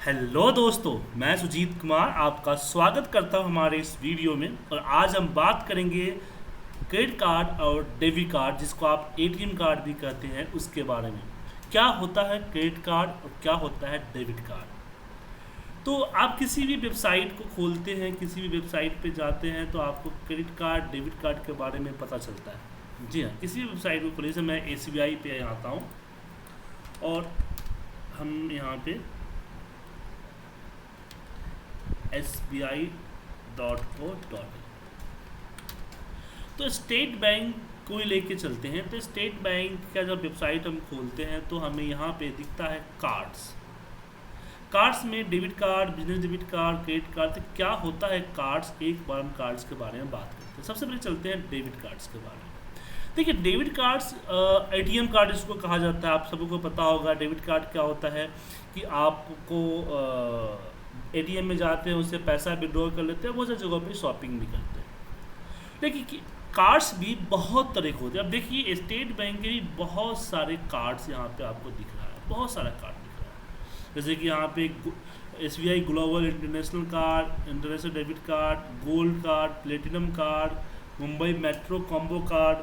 Hello दोस्तों, मैं सुजीत कुमार आपका स्वागत करता हूं हमारे इस वीडियो में। और आज हम बात करेंगे क्रेडिट कार्ड और डेबिट कार्ड, जिसको आप एटीएम कार्ड भी कहते हैं, उसके बारे में। क्या होता है क्रेडिट कार्ड और क्या होता है डेबिट कार्ड। तो आप किसी भी वेबसाइट को खोलते हैं, किसी भी वेबसाइट पे जाते हैं तो आपको क्रेडिट कार्ड डेबिट कार्ड के बारे में पता चलता है। जी हाँ, किसी भी वेबसाइट को खोले, जैसे मैं एसबीआई पे आता हूँ और हम यहाँ पे SBI.co.in, तो स्टेट बैंक को ही लेके चलते हैं। तो स्टेट बैंक का जब वेबसाइट हम खोलते हैं तो हमें यहाँ पे दिखता है कार्ड्स में debit card, business debit card, credit card. तो क्या होता है कार्ड्स, एक बार हम कार्ड्स के बारे में बात करते हैं। सबसे पहले चलते हैं डेबिट कार्ड्स के बारे में। देखिए, डेबिट कार्ड्स एटीएम कार्ड इसको कहा जाता है। आप सबको पता होगा डेबिट कार्ड क्या होता है कि आपको एटीएम में जाते हैं, उससे पैसा विड्रॉ कर लेते हैं, बहुत सारी जगहों पे शॉपिंग भी करते हैं। देखिए, कार्ड्स भी बहुत तरह के होते हैं। अब देखिए, स्टेट बैंक के भी बहुत सारे कार्ड्स यहाँ पे आपको दिख रहा है, बहुत सारा कार्ड दिख रहा है। जैसे कि यहाँ पे SBI global international card, international debit card, gold card, platinum card, Mumbai metro combo card,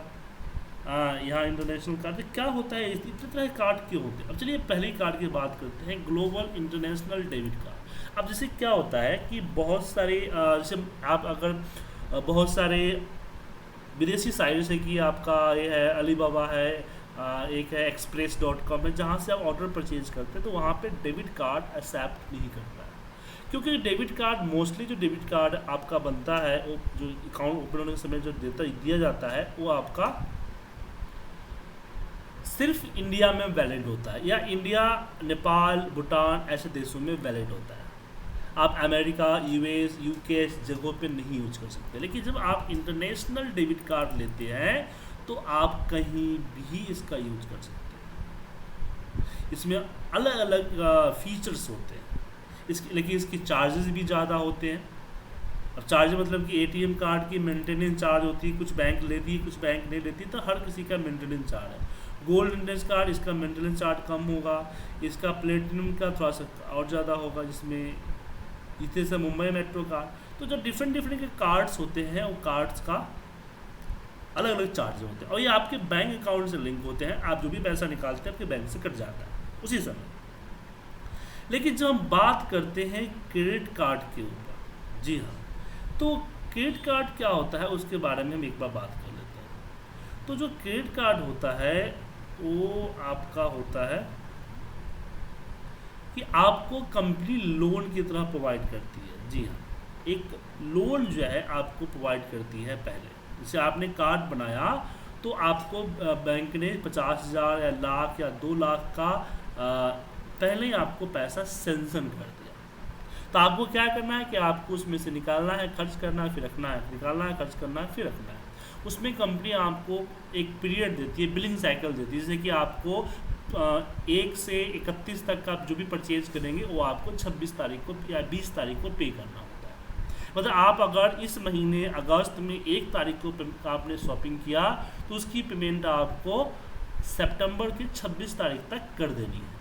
यहाँ इंटरनेशनल कार्ड। तो क्या होता है, इतने तरह के कार्ड क्यों होते हैं। अब चलिए पहले कार्ड की बात करते हैं, ग्लोबल इंटरनेशनल डेबिट कार्ड। अब जैसे क्या होता है कि बहुत सारे जैसे आप अगर बहुत सारे विदेशी साइट्स है कि आपका ये है अलीबाबा है, एक है express.com है, जहाँ से आप ऑर्डर परचेज करते हैं, तो वहाँ पे डेबिट कार्ड एक्सेप्ट नहीं करता है। क्योंकि डेबिट कार्ड मोस्टली जो डेबिट कार्ड आपका बनता है, वो जो अकाउंट ओपन होने के समय जो दिया जाता है, वो आपका सिर्फ इंडिया में वैलिड होता है, या इंडिया, नेपाल, भूटान ऐसे देशों में वैलिड होता है। आप अमेरिका, यूएस, यूके जगहों पे नहीं यूज कर सकते। लेकिन जब आप इंटरनेशनल डेबिट कार्ड लेते हैं तो आप कहीं भी इसका यूज कर सकते हैं। इसमें अलग अलग फीचर्स होते हैं लेकिन इसकी चार्जेस भी ज़्यादा होते हैं। अब चार्ज मतलब कि एटीएम कार्ड की मेंटेनेंस चार्ज होती है, कुछ बैंक लेती है, कुछ बैंक नहीं लेती, तो हर किसी का मेंटेनेंस चार्ज है। गोल्ड इंडेक्स कार्ड, इसका मेंटेनेंस चार्ज कम होगा, इसका प्लेटिनम का थोड़ा सा और ज़्यादा होगा, जिसमें इतने से मुंबई मेट्रो कार्ड। तो जो डिफरेंट के कार्ड्स होते हैं, वो कार्ड्स का अलग अलग चार्ज होते हैं, और ये आपके बैंक अकाउंट से लिंक होते हैं। आप जो भी पैसा निकालते हैं आपके बैंक से कट जाता है उसी समय। लेकिन जब हम बात करते हैं क्रेडिट कार्ड के ऊपर, जी हाँ, तो क्रेडिट कार्ड क्या होता है उसके बारे में हम एक बार बात कर लेते हैं। तो जो क्रेडिट कार्ड होता है वो आपका होता है कि आपको कंपनी लोन की तरह प्रोवाइड करती है। जी हाँ, एक लोन जो है आपको प्रोवाइड करती है। पहले जैसे आपने कार्ड बनाया तो आपको बैंक ने 50,000 या लाख या 2 लाख का पहले ही आपको पैसा सेंक्शन कर दिया। तो आपको क्या करना है कि आपको उसमें से निकालना है, खर्च करना है, फिर रखना है, निकालना है, खर्च करना है, फिर रखना है। उसमें कंपनी आपको एक पीरियड देती है, बिलिंग साइकिल देती है, जैसे कि आपको 1 से 31 तक का जो भी परचेज करेंगे वो आपको 26 तारीख को या 20 तारीख को पे करना होता है। मतलब आप अगर इस महीने अगस्त में 1 तारीख को आपने शॉपिंग किया तो उसकी पेमेंट आपको सितंबर की 26 तारीख तक कर देनी है।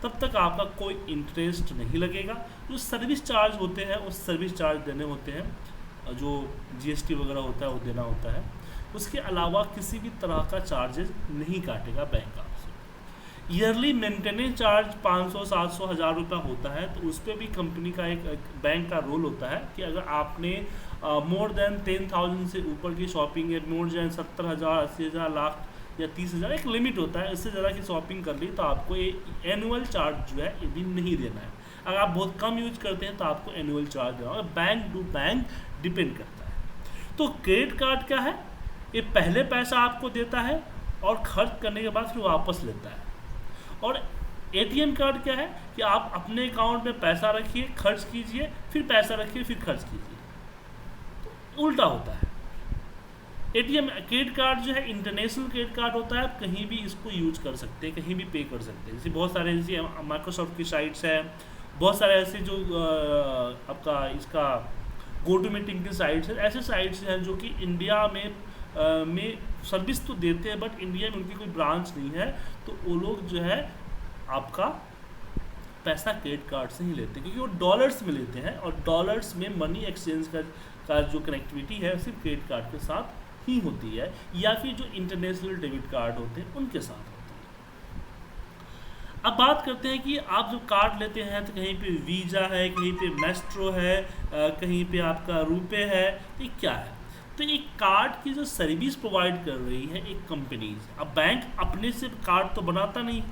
तब तक आपका कोई इंटरेस्ट नहीं लगेगा। जो सर्विस चार्ज होते हैं वो सर्विस चार्ज देने होते हैं, जो GST वगैरह होता है वो देना होता है। उसके अलावा किसी भी तरह का चार्जेस नहीं काटेगा बैंक आपसे। ईयरली मेंटेनेंस चार्ज 500, 700, 1000 रुपये होता है। तो उस पर भी कंपनी का एक बैंक का रोल होता है कि अगर आपने मोर देन 10,000 से ऊपर की शॉपिंग है, मोर देन 70,000, 80,000, लाख या 30,000, एक लिमिट होता है, इससे ज़्यादा की शॉपिंग कर ली तो आपको ये एनुअल चार्ज जो है ये भी नहीं देना है। अगर आप बहुत कम यूज करते हैं तो आपको एनुअल चार्ज देना होगा। बैंक टू बैंक डिपेंड करता है। तो क्रेडिट कार्ड क्या है, ये पहले पैसा आपको देता है और खर्च करने के बाद फिर वापस लेता है। और एटीएम कार्ड क्या है कि आप अपने अकाउंट में पैसा रखिए, खर्च कीजिए, फिर पैसा रखिए, फिर खर्च कीजिए। तो उल्टा होता है। एटीएम क्रेडिट कार्ड जो है इंटरनेशनल क्रेडिट कार्ड होता है, आप कहीं भी इसको यूज कर सकते हैं, कहीं भी पे कर सकते हैं। जैसे बहुत सारे जैसे माइक्रोसॉफ्ट की साइट्स है, बहुत सारे ऐसे जो आपका इसका गो टू मीटिंग की साइट्स है, ऐसे साइट्स हैं जो कि इंडिया में सर्विस तो देते हैं बट इंडिया में उनकी कोई ब्रांच नहीं है। तो वो लोग जो है आपका पैसा क्रेडिट कार्ड से ही लेते हैं, क्योंकि वो डॉलर्स में लेते हैं और डॉलर्स में मनी एक्सचेंज का जो कनेक्टिविटी है सिर्फ क्रेडिट कार्ड के साथ ही होती है, या फिर जो इंटरनेशनल डेबिट कार्ड होते हैं उनके साथ होती है। अब बात करते हैं कि आप जो कार्ड लेते हैं तो कहीं पे वीज़ा है, कहीं पे मैस्ट्रो है, कहीं पे आपका रुपे है, तो ये क्या है? तो एक कार्ड की जो सर्विस प्रोवाइड कर रही है एक कंपनीज। अब बैंक अपने से कार्ड तो बनाता नहीं,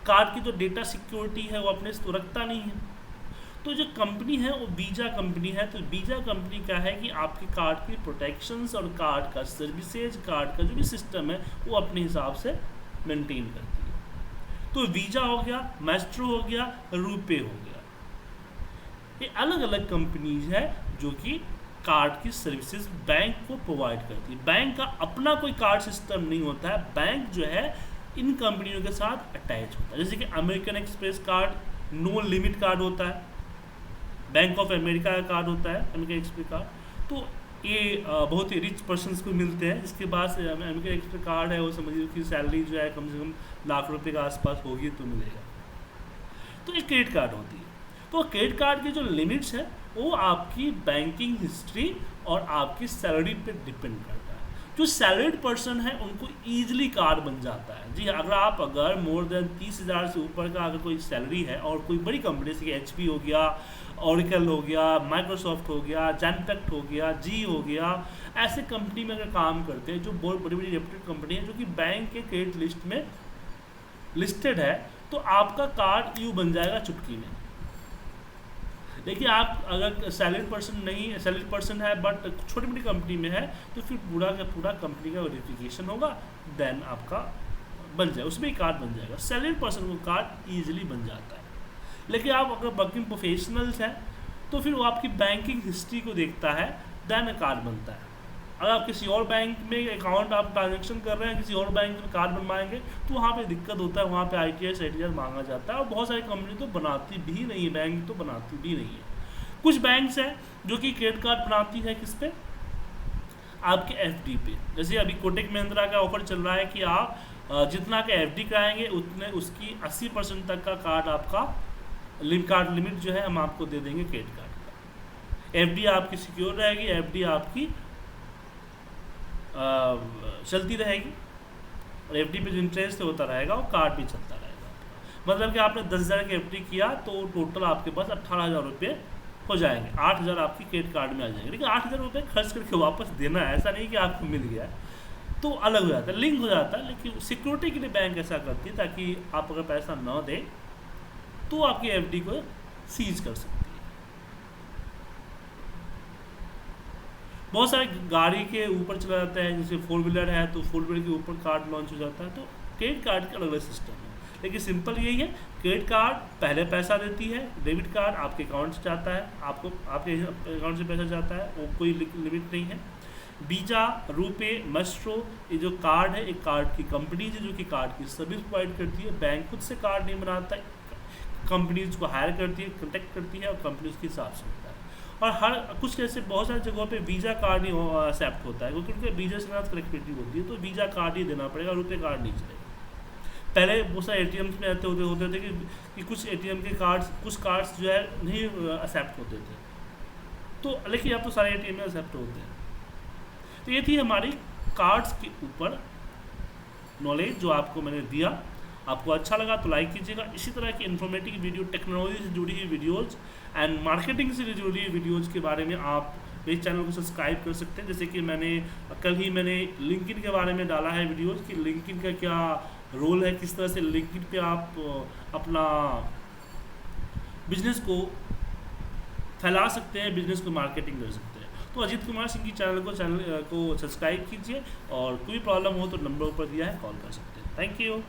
कार्ड की जो डेटा सिक्योरिटी है वो अपने से तो रखता नहीं है। तो जो कंपनी है वो वीज़ा कंपनी है। तो वीज़ा कंपनी क्या है कि आपके कार्ड की प्रोटेक्शंस और कार्ड का सर्विसेज, कार्ड का जो भी सिस्टम है वो अपने हिसाब से मेंटेन करती है। तो वीज़ा हो गया, मैस्ट्रो हो गया, रुपे हो गया, ये अलग अलग कंपनीज है जो कि कार्ड की सर्विसेज बैंक को प्रोवाइड करती है। बैंक का अपना कोई कार्ड सिस्टम नहीं होता है, बैंक जो है इन कंपनियों के साथ अटैच होता है। जैसे कि American Express card no limit card होता है, बैंक ऑफ अमेरिका का कार्ड होता है अमेरिकन एक्सप्रेस कार्ड। तो ये बहुत ही रिच पर्सनस को मिलते हैं, जिसके पास अमेरिकन एक्सप्रेस कार्ड है वो समझिए कि सैलरी जो है कम से कम लाख रुपए के आसपास होगी तो मिलेगा। तो एक क्रेडिट कार्ड होती है। तो क्रेडिट कार्ड की जो लिमिट्स है वो आपकी बैंकिंग हिस्ट्री और आपकी सैलरी पे डिपेंड करता है। जो सैलरीड पर्सन है उनको ईजिली कार्ड बन जाता है। जी, अगर मोर देन 30,000 से ऊपर का अगर कोई सैलरी है और कोई बड़ी कंपनी जैसे कि HP हो गया, ऑरिकल हो गया, माइक्रोसॉफ्ट हो गया, जेनपेक्ट हो गया, जी हो गया, ऐसे कंपनी में अगर काम करते हैं जो बहुत बड़ी बड़ी रेप्यूटेड कंपनी है जो कि बैंक के क्रेडिट लिस्ट में लिस्टेड है, तो आपका कार्ड यूँ बन जाएगा चुटकी में। देखिए, आप अगर सैलरी पर्सन है बट छोटी मोटी कंपनी में है तो फिर पूरा का पूरा कंपनी का वेरिफिकेशन होगा, देन आपका बन जाए, उसमें ही कार्ड बन जाएगा। सैलरी पर्सन को कार्ड ईजिली बन जाता है। लेकिन आप अगर वर्किंग प्रोफेशनल्स हैं तो फिर वो आपकी बैंकिंग हिस्ट्री को देखता है, देन कार्ड बनता है। अगर आप किसी और बैंक में अकाउंट आप ट्रांजेक्शन कर रहे हैं, किसी और बैंक में कार्ड बनवाएंगे तो वहाँ पे दिक्कत होता है, वहाँ पे ITR मांगा जाता है। और बहुत सारी कंपनी तो बनाती भी नहीं है, बैंक तो बनाती भी नहीं है। कुछ बैंक्स हैं जो कि क्रेडिट कार्ड बनाती है किस पे, आपके FD पे। जैसे अभी कोटक महिंद्रा का ऑफर चल रहा है कि आप जितना का FD कराएंगे उतने उसकी 80% तक का कार्ड आपका कार्ड लिमिट जो है हम आपको दे देंगे क्रेडिट कार्ड का। FD आपकी सिक्योर रहेगी, FD आपकी चलती रहेगी और FD पे जो इंटरेस्ट होता रहेगा वो कार्ड भी चलता रहेगा। मतलब कि आपने 10,000 की FD किया तो टोटल आपके पास 18,000 रुपये हो जाएंगे, 8,000 आपकी क्रेडिट कार्ड में आ जाएंगे। लेकिन 8,000 रुपये खर्च करके वापस देना है, ऐसा नहीं कि आपको मिल गया, तो अलग हो जाता है, लिंक हो जाता है। लेकिन सिक्योरिटी के लिए बैंक ऐसा करती है ताकि आप अगर पैसा न दें तो आपकी FD को सीज कर सकती है। बहुत सारे गाड़ी के ऊपर चला जाता है, जैसे 4 व्हीलर है तो 4 व्हीलर के ऊपर कार्ड लॉन्च हो जाता है। तो क्रेडिट कार्ड का अलग अलग सिस्टम है, लेकिन सिंपल यही है, क्रेडिट कार्ड पहले पैसा देती है, डेबिट कार्ड आपके अकाउंट से जाता है, आपको आपके अकाउंट से पैसा जाता है, वो कोई लिमिट नहीं है। वीज़ा, रुपे, मैस्ट्रो, ये जो कार्ड है एक कार्ड की कंपनीज है जो कि कार्ड की सर्विस प्रोवाइड करती है। बैंक खुद से कार्ड नहीं बनाता है, कंपनीज को हायर करती है, कॉन्टेक्ट करती है और कंपनी उसके हिसाब से होता है। और हर कुछ ऐसे बहुत सारी जगहों पे वीज़ा कार्ड ही एक्सेप्ट होता है, क्योंकि उनके वीज़ा के साथ कनेक्टिविटी होती है, तो वीज़ा कार्ड ही देना पड़ेगा, रुपये कार्ड नहीं चलेगा। पहले बहुत सारे ATMs में ऐसे होते थे कि कुछ ATM के कार्ड्स, कुछ कार्ड्स जो है नहीं एक्सेप्ट होते थे, तो लेकिन अब तो सारे ATM में एक्सेप्ट होते हैं। तो ये थी हमारी कार्ड्स के ऊपर नॉलेज जो आपको मैंने दिया। आपको अच्छा लगा तो लाइक कीजिएगा। इसी तरह की इन्फॉर्मेटिव वीडियो, टेक्नोलॉजी से जुड़ी हुई वीडियोज़ एंड मार्केटिंग से जुड़ी हुई वीडियोज़ के बारे में आप मेरे चैनल को सब्सक्राइब कर सकते हैं। जैसे कि कल ही मैंने लिंक्डइन के बारे में डाला है वीडियोज़ कि लिंक्डइन का क्या रोल है, किस तरह से लिंक्डइन पे आप अपना बिजनेस को फैला सकते हैं, बिजनेस को मार्केटिंग कर सकते हैं। तो अजीत कुमार सिंह की चैनल को सब्सक्राइब कीजिए और कोई प्रॉब्लम हो तो नंबर ऊपर दिया है, कॉल कर सकते हैं। Thank you.